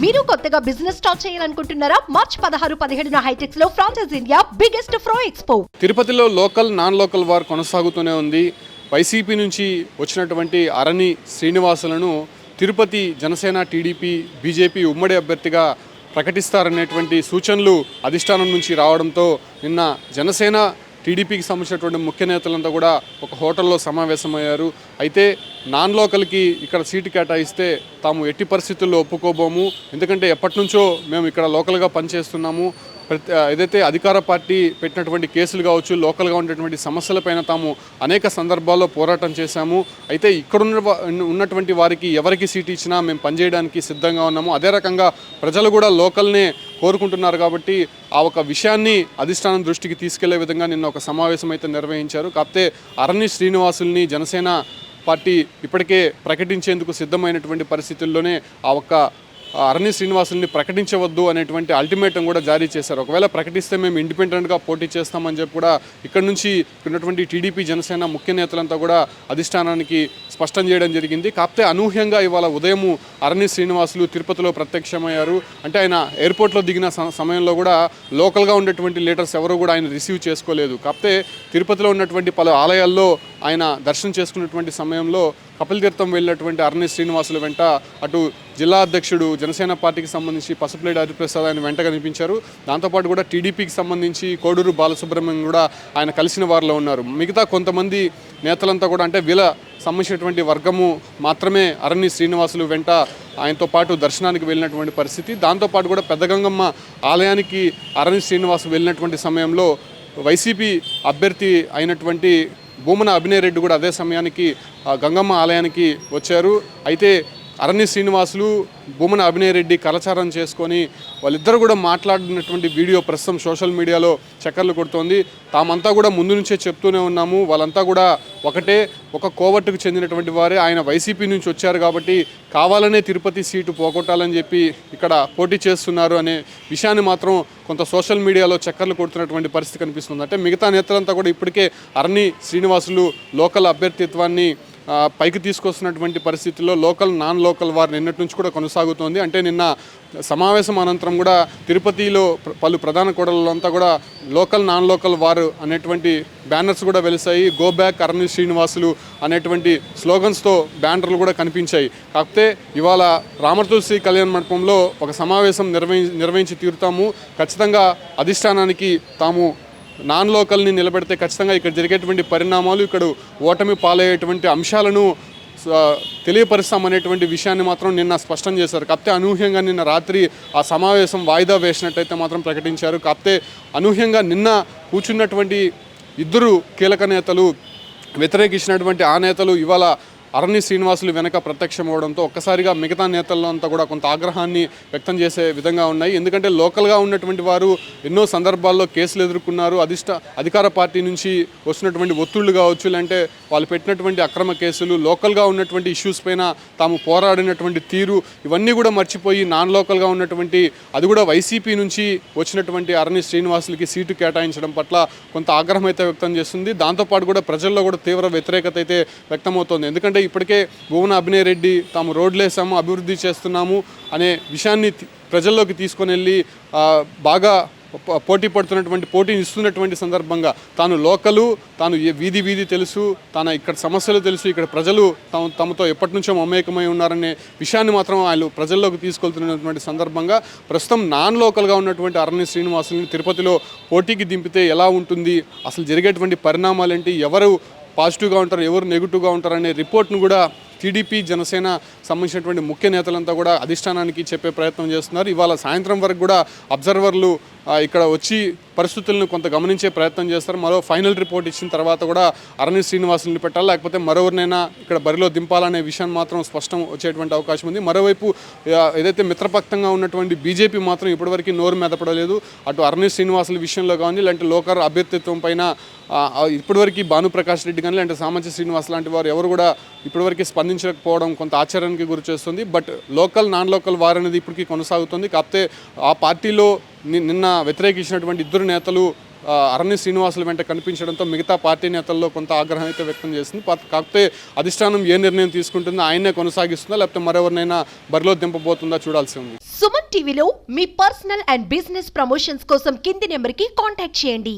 మీరు కొత్తగా business start చేయాలనుకుంటున్నారా? మార్చ్ 16-17 హైటెక్స్ లో ఫ్రాన్సెస్ ఇండియా బిగ్గెస్ట్ ఫ్రో ఎక్స్పో. తిరుపతిలో లోకల్ నాన్ లోకల్ వార్ కొనసాగుతూనే ఉంది. వైసీపీ నుంచి వచ్చినటువంటి అరణి శ్రీనివాసులను తిరుపతి జనసేన, టీడీపీ, బీజేపీ ఉమ్మడి అభ్యర్థిగా ప్రకటిస్తారనేటువంటి సూచనలు అధిష్టానం నుంచి రావడంతో నిన్న జనసేన, టీడీపీకి సంబంధించినటువంటి ముఖ్య నేతలంతా కూడా ఒక హోటల్లో సమావేశమయ్యారు. అయితే నాన్ లోకల్కి ఇక్కడ సీటు కేటాయిస్తే తాము ఎట్టి పరిస్థితుల్లో ఒప్పుకోబోము, ఎందుకంటే ఎప్పటి నుంచో మేము ఇక్కడ లోకల్గా పనిచేస్తున్నాము, ఏదైతే అధికార పార్టీ పెట్టినటువంటి కేసులు కావచ్చు, లోకల్గా ఉన్నటువంటి సమస్యలపైన తాము అనేక సందర్భాల్లో పోరాటం చేశాము. అయితే ఇక్కడ ఉన్నటువంటి వారికి ఎవరికి సీటు ఇచ్చినా మేము పనిచేయడానికి సిద్ధంగా ఉన్నాము. అదే రకంగా ప్రజలు కూడా లోకల్నే కోరుకుంటున్నారు కాబట్టి ఆ ఒక విషయాన్ని అధిష్టానం దృష్టికి తీసుకెళ్లే విధంగా నిన్న ఒక సమావేశం అయితే నిర్వహించారు. కాకపోతే అరణి శ్రీనివాసుల్ని జనసేన పార్టీ ఇప్పటికే ప్రకటించేందుకు సిద్ధమైనటువంటి పరిస్థితుల్లోనే ఆ ఒక్క అరణి శ్రీనివాసుల్ని ప్రకటించవద్దు అనేటువంటి అల్టిమేటం కూడా జారీ చేశారు. ఒకవేళ ప్రకటిస్తే మేము ఇండిపెండెంట్గా పోటీ చేస్తామని చెప్పి కూడా ఇక్కడ నుంచి ఉన్నటువంటి టీడీపీ, జనసేన ముఖ్య నేతలంతా కూడా అధిష్టానానికి స్పష్టం చేయడం జరిగింది. కాకపోతే అనూహ్యంగా ఇవాళ ఉదయం అరణి శ్రీనివాసులు తిరుపతిలో ప్రత్యక్షమయ్యారు. అంటే ఆయన ఎయిర్పోర్ట్లో దిగిన సమయంలో కూడా లోకల్గా ఉన్నటువంటి లీడర్స్ ఎవరు కూడా ఆయన రిసీవ్ చేసుకోలేదు. కాకపోతే తిరుపతిలో ఉన్నటువంటి పలు ఆలయాల్లో ఆయన దర్శనం చేసుకున్నటువంటి సమయంలో కపిల్ తీర్థం వెళ్ళినటువంటి అరణి శ్రీనివాసుల వెంట అటు జిల్లా అధ్యక్షుడు జనసేన పార్టీకి సంబంధించి పసుపులేటి హరిప్రసాద్ ఆయన వెంట కనిపించారు. దాంతోపాటు కూడా టీడీపీకి సంబంధించి కోడూరు బాలసుబ్రహ్మణ్యం కూడా ఆయన కలిసిన వారిలో ఉన్నారు. మిగతా కొంతమంది నేతలంతా కూడా అంటే వీళ్ళ సంబంధించినటువంటి వర్గము మాత్రమే అరణి శ్రీనివాసులు వెంట ఆయనతో పాటు దర్శనానికి వెళ్ళినటువంటి పరిస్థితి. దాంతోపాటు కూడా పెద్దగంగమ్మ ఆలయానికి అరణి శ్రీనివాసు వెళ్ళినటువంటి సమయంలో వైసీపీ అభ్యర్థి అయినటువంటి భూమన అభినయ్ రెడ్డి కూడా అదే సమయానికి గంగమ్మ ఆలయానికి వచ్చారు. అయితే అరణి శ్రీనివాసులు, భూమన అభినయ్ రెడ్డి కలచారం చేసుకొని వాళ్ళిద్దరు కూడా మాట్లాడినటువంటి వీడియో ప్రస్తుతం సోషల్ మీడియాలో చక్కర్లు కొడుతోంది. తామంతా కూడా ముందు నుంచే చెప్తూనే ఉన్నాము, వాళ్ళంతా కూడా ఒక కోవట్టుకు చెందినటువంటి వారే, ఆయన వైసీపీ నుంచి వచ్చారు కాబట్టి కావాలనే తిరుపతి సీటు పోగొట్టాలని చెప్పి ఇక్కడ పోటీ చేస్తున్నారు అనే విషయాన్ని మాత్రం కొంత సోషల్ మీడియాలో చక్కర్లు కొడుతున్నటువంటి పరిస్థితి కనిపిస్తుంది. అంటే మిగతా నేతలంతా కూడా ఇప్పటికే అరణి శ్రీనివాసులు లోకల్ అభ్యర్థిత్వాన్ని పైకి తీసుకొస్తున్నటువంటి పరిస్థితుల్లో లోకల్ నాన్ లోకల్ వారు నిన్నటి నుంచి కూడా కొనసాగుతోంది. అంటే నిన్న సమావేశం అనంతరం కూడా తిరుపతిలో పలు ప్రధాన కూడళ్ళంతా కూడా లోకల్ నాన్ లోకల్ వారు అనేటువంటి బ్యానర్స్ కూడా వెలిసాయి. గో బ్యాక్ అరణి శ్రీనివాసులు అనేటువంటి స్లోగన్స్తో బ్యానర్లు కూడా కనిపించాయి. కాకపోతే ఇవాళ రామతులసి కళ్యాణ మండపంలో ఒక సమావేశం నిర్వహించి తీరుతాము, ఖచ్చితంగా అధిష్టానానికి తాము నాన్ లోకల్ని నిలబెడితే ఖచ్చితంగా ఇక్కడ జరిగేటువంటి పరిణామాలు, ఇక్కడ ఓటమి పాలయ్యేటువంటి అంశాలను తెలియపరుస్తామనేటువంటి విషయాన్ని మాత్రం నిన్న స్పష్టం చేశారు. కాకపోతే అనూహ్యంగా నిన్న రాత్రి ఆ సమావేశం వాయిదా వేసినట్టయితే మాత్రం ప్రకటించారు. కాకపోతే అనూహ్యంగా నిన్న కూర్చున్నటువంటి ఇద్దరు కీలక నేతలు, వ్యతిరేకించినటువంటి ఆ నేతలు ఇవాళ అరణి శ్రీనివాసులు వెనక ప్రత్యక్షం అవడంతో ఒక్కసారిగా మిగతా నేతల్లో అంతా కూడా కొంత ఆగ్రహాన్ని వ్యక్తం చేసే విధంగా ఉన్నాయి. ఎందుకంటే లోకల్గా ఉన్నటువంటి వారు ఎన్నో సందర్భాల్లో కేసులు ఎదుర్కొన్నారు. అధికార పార్టీ నుంచి వస్తున్నటువంటి ఒత్తిళ్లు కావచ్చు, లేదంటే వాళ్ళు పెట్టినటువంటి అక్రమ కేసులు, లోకల్గా ఉన్నటువంటి ఇష్యూస్ పైన తాము పోరాడినటువంటి తీరు, ఇవన్నీ కూడా మర్చిపోయి నాన్ లోకల్గా ఉన్నటువంటి, అది కూడా వైసీపీ నుంచి వచ్చినటువంటి అరణి శ్రీనివాసులకి సీటు కేటాయించడం పట్ల కొంత ఆగ్రహం అయితే వ్యక్తం చేస్తుంది. దాంతోపాటు కూడా ప్రజల్లో కూడా తీవ్ర వ్యతిరేకత అయితే వ్యక్తమవుతోంది. ఎందుకంటే ఇప్పటికే భూమన అభినయ్ రెడ్డి తాము రోడ్లేసాము, అభివృద్ధి చేస్తున్నాము అనే విషయాన్ని ప్రజల్లోకి తీసుకొని వెళ్ళి బాగా పోటీ పడుతున్నటువంటి, పోటీని ఇస్తున్నటువంటి సందర్భంగా తాను లోకలు, తాను వీధి తెలుసు, తన ఇక్కడ సమస్యలు తెలుసు, ఇక్కడ ప్రజలు తమతో ఎప్పటి నుంచో మమేకమై ఉన్నారనే విషయాన్ని మాత్రం వాళ్ళు ప్రజల్లోకి తీసుకెళ్తున్నటువంటి సందర్భంగా ప్రస్తుతం నాన్ లోకల్గా ఉన్నటువంటి అరణి శ్రీనివాసుల్ని తిరుపతిలో పోటీకి దింపితే ఎలా ఉంటుంది, అసలు జరిగేటువంటి పరిణామాలు ఏంటి, ఎవరు పాజిటివ్గా ఉంటారు, ఎవరు నెగిటివ్గా ఉంటారు అనే రిపోర్ట్ను కూడా టీడీపీ, జనసేన సంబంధించినటువంటి ముఖ్య నేతలంతా కూడా అధిష్టానానికి చెప్పే ప్రయత్నం చేస్తున్నారు. ఇవాళ సాయంత్రం వరకు కూడా అబ్జర్వర్లు ఇక్కడ వచ్చి పరిస్థితులను కొంత గమనించే ప్రయత్నం చేస్తారు. మరో ఫైనల్ రిపోర్ట్ ఇచ్చిన తర్వాత కూడా అరణి శ్రీనివాసుల్ని పెట్టాలి, లేకపోతే మరెవరినైనా ఇక్కడ బరిలో దింపాలనే విషయాన్ని మాత్రం స్పష్టం వచ్చేటువంటి అవకాశం ఉంది. మరోవైపు ఏదైతే మిత్రపక్షంగా ఉన్నటువంటి బీజేపీ మాత్రం ఇప్పటివరకు నోరు మెదపడలేదు. అటు అరణి శ్రీనివాసుల విషయంలో కానీ, లేదంటే లోకల్ అభ్యర్థిత్వం పైన ఇప్పటివరకు భానుప్రకాష్ రెడ్డి కానీ, లేదంటే సామంచి శ్రీనివాస్ లాంటి వారు ఎవరు కూడా ఇప్పటివరకు స్పందించకపోవడం కొంత ఆశ్చర్యానికి గురి చేస్తుంది. But local non local war అనేది ఇప్పటికీ కొనసాగుతుంది. కాకపోతే ఆ పార్టీలో నిన్న వ్యతిరేకించినటువంటి ఇద్దరు నేతలు అరణి శ్రీనివాసుల వెంట కనిపించడంతో మిగతా పార్టీ నేతల్లో కొంత ఆగ్రహం అయితే వ్యక్తం చేసింది. కాకపోతే అధిష్టానం ఏ నిర్ణయం తీసుకుంటుందో ఆయన్నే కొనసాగిస్తుందా, లేకపోతే మరెవరినైనా బరిలో దింపబోతుందా చూడాల్సి ఉంది. సుమన్ టీవీలో మీ పర్సనల్ అండ్ బిజినెస్ ప్రమోషన్స్ కోసం కింది నెంబర్కి కాంటాక్ట్ చేయండి.